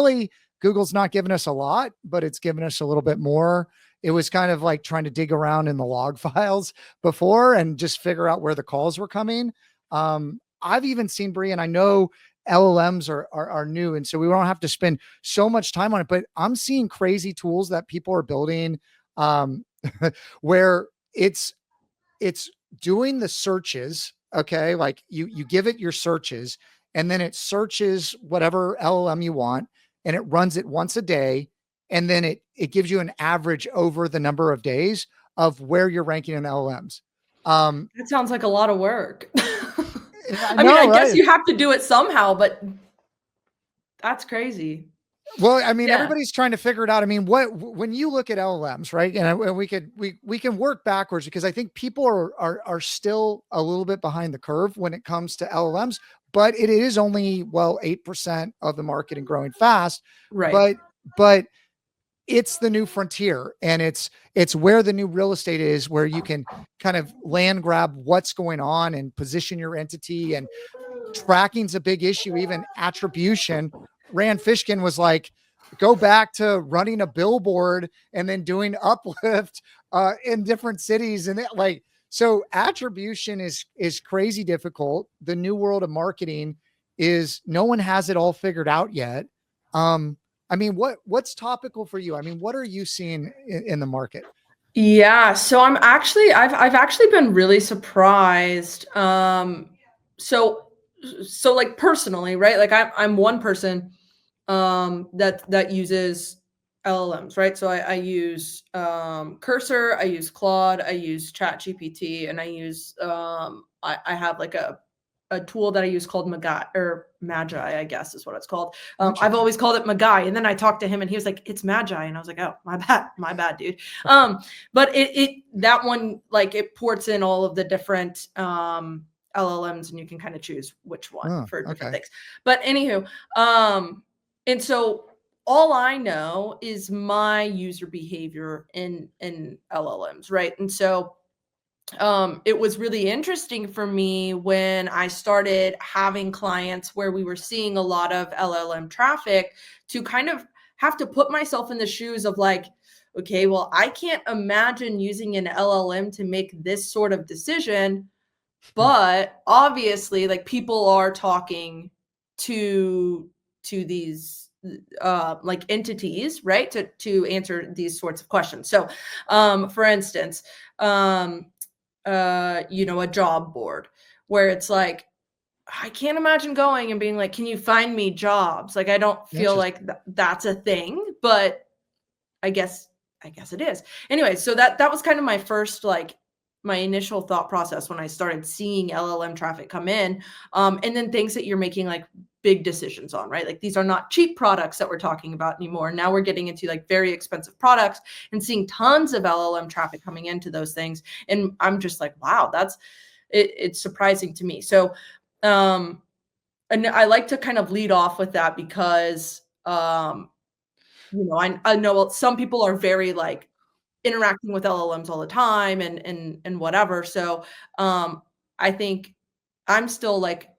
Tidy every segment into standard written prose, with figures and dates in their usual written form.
really, Google's not given us a lot, but it's given us a little bit more. It was kind of like trying to dig around in the log files before and just figure out where the calls were coming. I've even seen, Bree, and I know LLMs are new, and so we don't have to spend so much time on it, but I'm seeing crazy tools that people are building, where it's doing the searches. Okay. Like you give it your searches, and then it searches whatever LLM you want, and it runs it once a day. And then it gives you an average over the number of days of where you're ranking in LLMs. That sounds like a lot of work. I mean, I guess you have to do it somehow, but that's crazy. Well, I mean, everybody's trying to figure it out. I mean, when you look at LLMs, right? And we can work backwards, because I think people are still a little bit behind the curve when it comes to LLMs, but it is only 8% of the market and growing fast. Right. But it's the new frontier, and it's where the new real estate is, where you can kind of land grab what's going on and position your entity. And tracking's a big issue. Even attribution. Rand Fishkin was like, go back to running a billboard and then doing uplift in different cities. And so attribution is crazy difficult. The new world of marketing is, no one has it all figured out yet. I mean, what's topical for you? I mean, what are you seeing in the market? Yeah. So I've actually been really surprised. So like personally, right? Like I'm one person that uses LLMs, right? So I use Cursor, I use Claude, I use ChatGPT, and I use I have like a tool that I use called Magi, I guess is what it's called. I've always called it Magi, and then I talked to him, and he was like, "It's Magi," and I was like, "Oh, my bad, dude." But that one, like, it ports in all of the different LLMs, and you can kind of choose which one for different things. But anywho, and so all I know is my user behavior in LLMs, right? And so it was really interesting for me when I started having clients where we were seeing a lot of LLM traffic, to kind of have to put myself in the shoes of like, okay, well, I can't imagine using an LLM to make this sort of decision, but obviously, like, people are talking to these like entities, right, to answer these sorts of questions. So for instance, a job board, where it's like, I can't imagine going and being like, can you find me jobs? Like, I don't feel like that's a thing, but I guess it is. Anyway, so that was kind of my first, like, my initial thought process when I started seeing LLM traffic come in. And then things that you're making like big decisions on, right? Like, these are not cheap products that we're talking about anymore. Now we're getting into like very expensive products and seeing tons of LLM traffic coming into those things. And I'm just like, wow, it's surprising to me. So, and I like to kind of lead off with that because, I know some people are very like interacting with LLMs all the time and whatever. So, I think I'm still like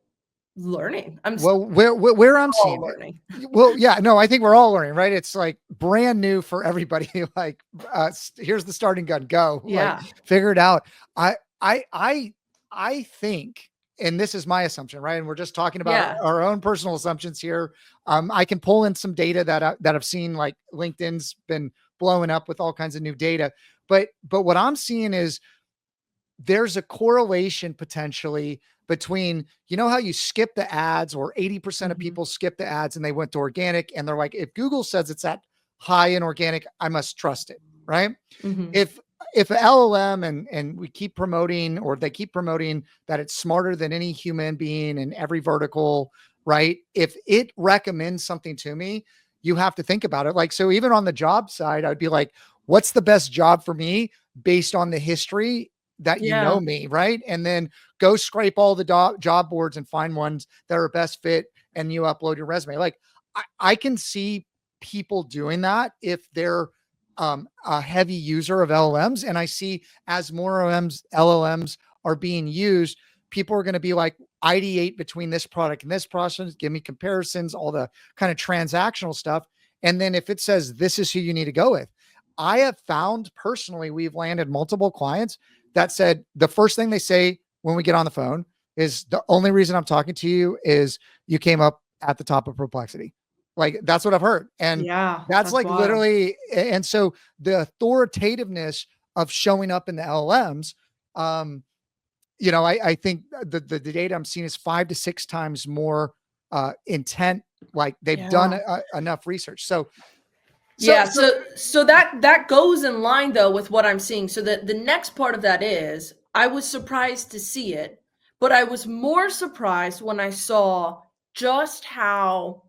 learning. Where I'm seeing learning. Well, yeah, no, I think we're all learning, right? It's like brand new for everybody. Like, here's the starting gun, go. Yeah. Like, figure it out. I think, and this is my assumption, right? And we're just talking about our own personal assumptions here. I can pull in some data that I've seen, like LinkedIn's been blowing up with all kinds of new data. But what I'm seeing is there's a correlation potentially between, how you skip the ads, or 80% of people skip the ads and they went to organic, and they're like, if Google says it's at high in organic, I must trust it, right? If LLM and we keep promoting, or they keep promoting that it's smarter than any human being in every vertical, right? If it recommends something to me, you have to think about it. Like, so even on the job side, I'd be like, what's the best job for me based on the history that you know me, right? And then go scrape all the job boards and find ones that are best fit, and you upload your resume. Like, I can see people doing that if they're a heavy user of LLMs. And I see, as more LLMs are being used, people are going to be like, ideate between this product and this process, give me comparisons, all the kind of transactional stuff. And then if it says this is who you need to go with, I have found personally, we've landed multiple clients that said the first thing they say when we get on the phone is the only reason I'm talking to you is you came up at the top of Perplexity. Like that's what I've heard. And that's like wild. Literally. And so the authoritativeness of showing up in the LLMs, you know, I think the data I'm seeing is 5 to 6 times more intent. Like they've done enough research. So that goes in line though with what I'm seeing. So the next part of that is I was surprised to see it, but I was more surprised when I saw just how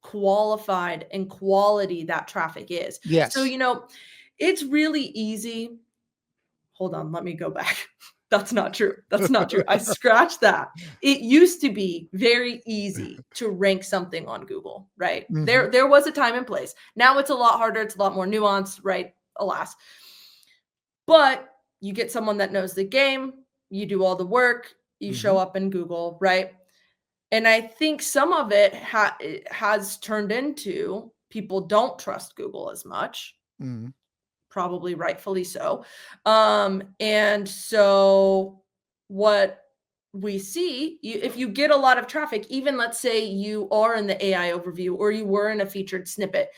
qualified and quality that traffic is. Yes. So, you know, it's really easy. Hold on, let me go back. That's not true. That's not true. I scratched that. It used to be very easy to rank something on Google, right? Mm-hmm. There was a time and place. Now it's a lot harder. It's a lot more nuanced, right? Alas. But you get someone that knows the game, you do all the work, you show up in Google, right? And I think some of it has turned into people don't trust Google as much. Mm-hmm. Probably rightfully so. And so what we see, if you get a lot of traffic, even let's say you are in the AI overview or you were in a featured snippet,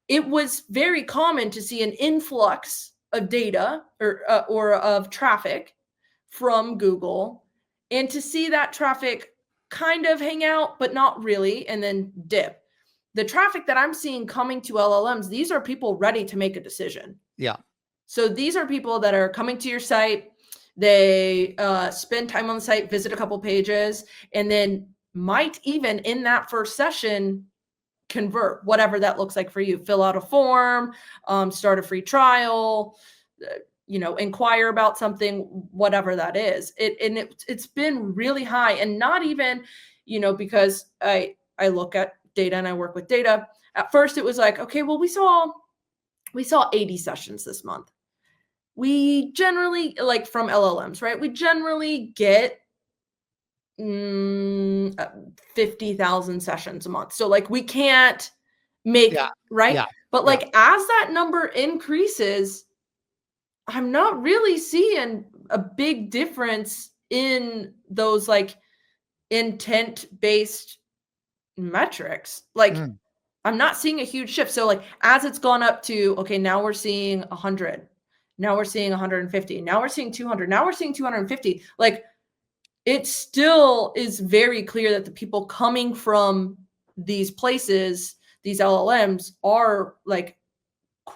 it was very common to see an influx of data or of traffic from Google, and to see that traffic kind of hang out, but not really, and then dip. The traffic that I'm seeing coming to LLMs, these are people ready to make a decision. Yeah. So these are people that are coming to your site. They spend time on the site, visit a couple pages, and then might even in that first session convert, whatever that looks like for you. Fill out a form, start a free trial, you know, inquire about something, whatever that is. It's been really high, and not even, you know, because I look at data and I work with data. At first it was like, okay, well, we saw 80 sessions this month. We generally, like from LLMs, right? We generally get 50,000 sessions a month. So like we can't make, right? Yeah. But like as that number increases, I'm not really seeing a big difference in those like intent-based metrics. Like I'm not seeing a huge shift. So like as it's gone up to, okay, now we're seeing 100, now we're seeing 150, now we're seeing 200, now we're seeing 250. Like it still is very clear that the people coming from these places, these LLMs, are like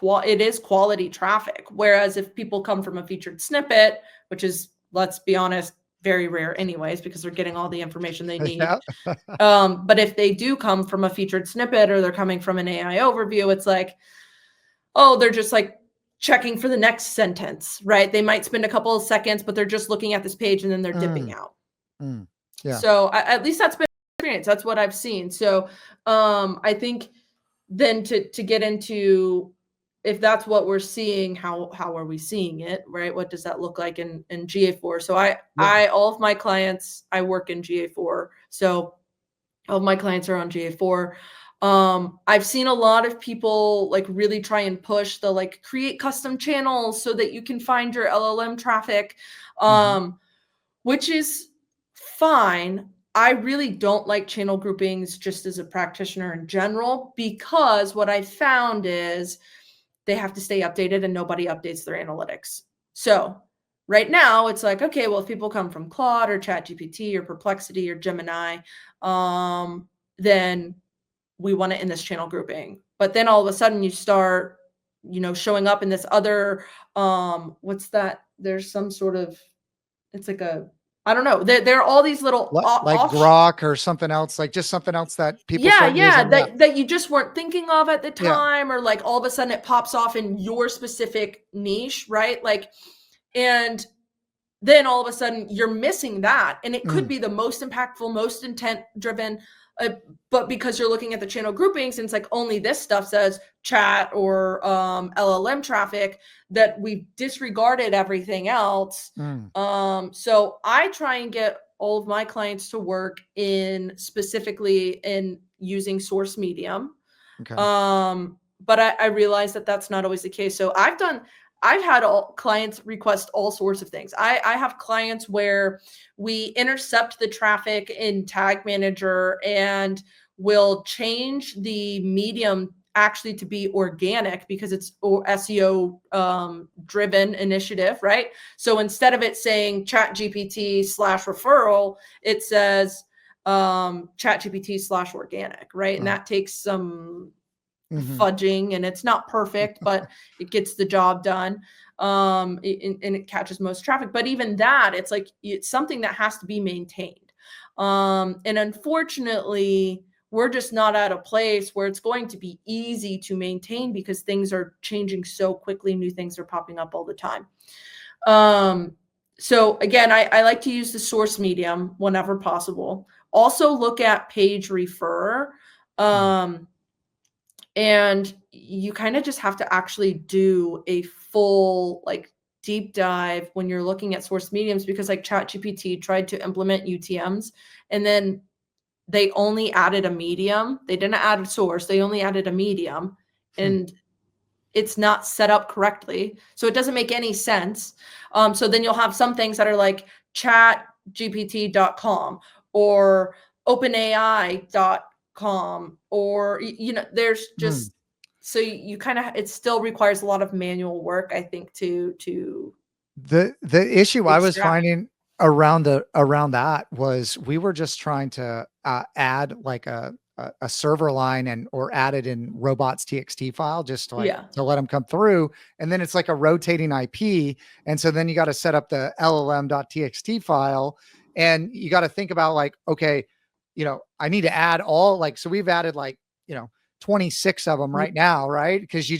it is quality traffic. Whereas if people come from a featured snippet, which is, let's be honest, very rare anyways, because they're getting all the information they need. But if they do come from a featured snippet or they're coming from an AI overview, it's like, oh, they're just like checking for the next sentence, right? They might spend a couple of seconds, but they're just looking at this page and then they're dipping out. Yeah. So at least that's been experience. That's what I've seen. So I think then to get into, if that's what we're seeing, how are we seeing it, right? What does that look like in GA4? So all of my clients, I work in GA4. So all of my clients are on GA4. I've seen a lot of people like really try and push the like create custom channels so that you can find your LLM traffic, which is fine. I really don't like channel groupings just as a practitioner in general, because what I found is they have to stay updated and nobody updates their analytics. So right now it's like, okay, well, if people come from Claude or ChatGPT or Perplexity or Gemini, then we want it in this channel grouping. But then all of a sudden you start, you know, showing up in this other, what's that? There's some sort of, it's like a, I don't know. There are all these little like Grok or something else, like just something else that people that you just weren't thinking of at the time, or like all of a sudden it pops off in your specific niche, right? Like, and then all of a sudden you're missing that, and it could be the most impactful, most intent driven, but because you're looking at the channel groupings and it's like only this stuff says chat or LLM traffic, that we've disregarded everything else. So I try and get all of my clients to work in specifically in using source medium. Okay. But I realized that that's not always the case. So I've had clients request all sorts of things. I have clients where we intercept the traffic in Tag Manager and will change the medium actually to be organic because it's SEO driven initiative, right? So instead of it saying ChatGPT /referral, it says ChatGPT /organic, right? And that takes some fudging, and it's not perfect, but it gets the job done. And it catches most traffic. But even that, it's like, it's something that has to be maintained. And unfortunately, we're just not at a place where it's going to be easy to maintain because things are changing so quickly. New things are popping up all the time. So again, I like to use the source medium whenever possible. Also look at page refer. And you kind of just have to actually do a full like deep dive when you're looking at source mediums, because like ChatGPT tried to implement UTMs and then they only added a medium. They didn't add a source. They only added a medium and it's not set up correctly. So it doesn't make any sense. So then you'll have some things that are like chatgpt.com or openai.com, or, you know, there's just, so you kind of, it still requires a lot of manual work, I think, to the issue I was finding around that was we were just trying to add like a server line and or add it in Robots.txt file just to like to let them come through, and then it's like a rotating IP, and so then you got to set up the LLM.txt file, and you got to think about like, okay, you know, I need to add all, like, so we've added like, you know, 26 of them right now, right? Because you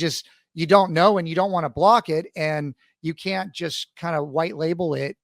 don't know and you don't want to block it, and you can't just kind of white label it